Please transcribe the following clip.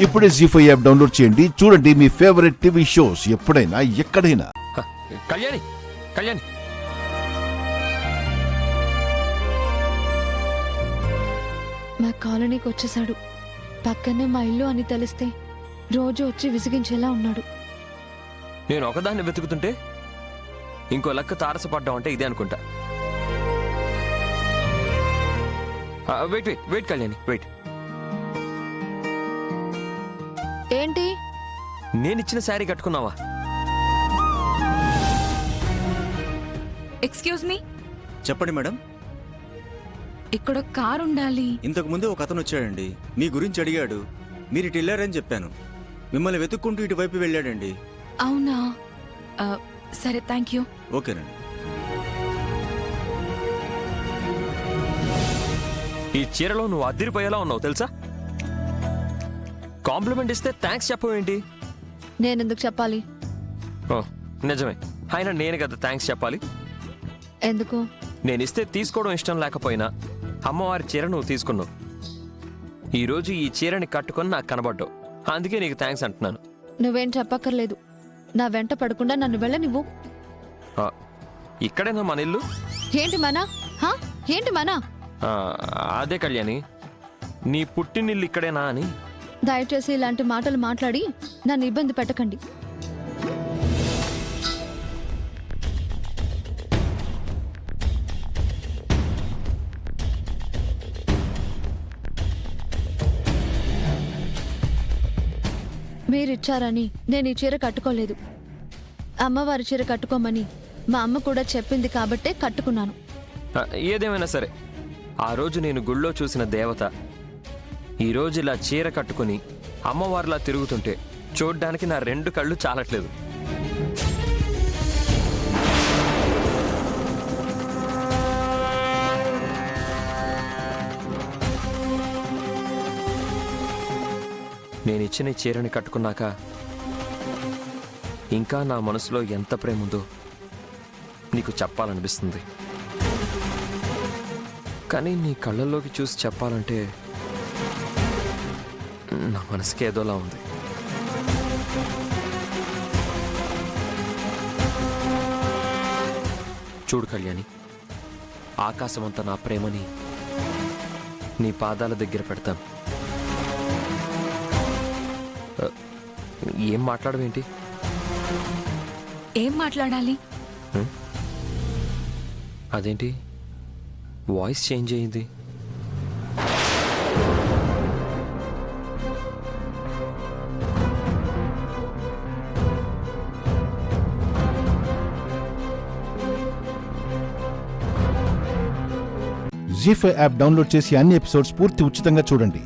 ఇప్పుడే జీ5 app download చేయండి. చూడండి మీ ఫేవరెట్ టీవీ షోస్ ఎప్పుడైనా ఎక్కడైనా. కళ్యాణి కళ్యాణి మా కాలనీకి వచ్చేసాడు. పక్కనే మా ఇల్లు అని తెలిస్తే రోజు వచ్చి విసిగించేలా ఉన్నాడు. నేను ఒకదాన్ని వెతుకుతుంటే ఇంకో లెక్క తారసపడ్డాం అంటే ఇదే అనుకుంటా. Wait wait wait Kalyani wait. ఏంటి? నేనిచ్చిన శారీ కట్టుకున్నావా? ఎక్స్క్యూజ్ మీ, చెప్పండి మేడం. ఇక్కడ కార్ ఉండాలి. ఇంతకు ముందే ఒక అతను వచ్చాడండి, మీ గురించి అడిగాడు. మీరు ఇటు వెళ్ళారని చెప్పాను. మిమ్మల్ని వెతుక్కుంటూ ఇటువైపు వెళ్ళాడండి. అవునా? సరే, థ్యాంక్ యూ. ఓకేనండి. ఈ చీరలో నువ్వు అద్దిరిపోయేలా ఉన్నావు తెలుసా? కాంప్లిమెంట్ ఇస్తే థ్యాంక్స్ చెప్పవేంటి? నేనెందుకు చెప్పాలి? ఓ నిజమే, అయినా నేను కదా థ్యాంక్స్ చెప్పాలి. ఎందుకు? నేనిస్తే తీసుకోవడం ఇష్టం లేకపోయినా అమ్మవారి చీర నువ్వు తీసుకున్నావు. ఈరోజు ఈ చీరని కట్టుకొని నాకు కనబడ్డావు, అందుకే నీకు థ్యాంక్స్ అంటున్నాను. నువ్వేం చెప్పక్కర్లేదు. నా వెంట పడకుండా నన్ను వెళ్ళనివ్వు. ఇక్కడేనా మన ఇల్లు? ఏంటి మనా? ఏంటి మనా? అదే కళ్యాణి, నీ పుట్టినిల్లు ఇక్కడేనా అని. దయచేసి ఇలాంటి మాటలు మాట్లాడి నన్ను ఇబ్బంది పెట్టకండి. మీరిచ్చారని నేను ఈ చీర కట్టుకోలేదు. అమ్మవారి చీర కట్టుకోమని మా అమ్మ కూడా చెప్పింది కాబట్టే కట్టుకున్నాను. ఏదేమైనా సరే, ఆ రోజు నేను గుళ్ళో చూసిన దేవత ఈరోజు ఇలా చీర కట్టుకుని అమ్మవారిలా తిరుగుతుంటే చూడ్డానికి నా రెండు కళ్ళు చాలట్లేదు. నేనిచ్చిన చీరని కట్టుకున్నాక ఇంకా నా మనసులో ఎంత ప్రేమ ఉందో నీకు చెప్పాలనిపిస్తుంది. కానీ నీ కళ్ళల్లోకి చూసి చెప్పాలంటే నా మనసుకి ఏదోలా ఉంది. చూడు కళ్యాణి, ఆకాశమంతా నా ప్రేమని నీ పాదాల దగ్గర పెడతాను. ఏం మాట్లాడవేంటి? ఏం మాట్లాడాలి? అదేంటి వాయిస్ చేంజ్ అయింది? జీ5 యాప్ డౌన్లోడ్ చేసి అన్ని ఎపిసోడ్స్ పూర్తి ఉచితంగా చూడండి.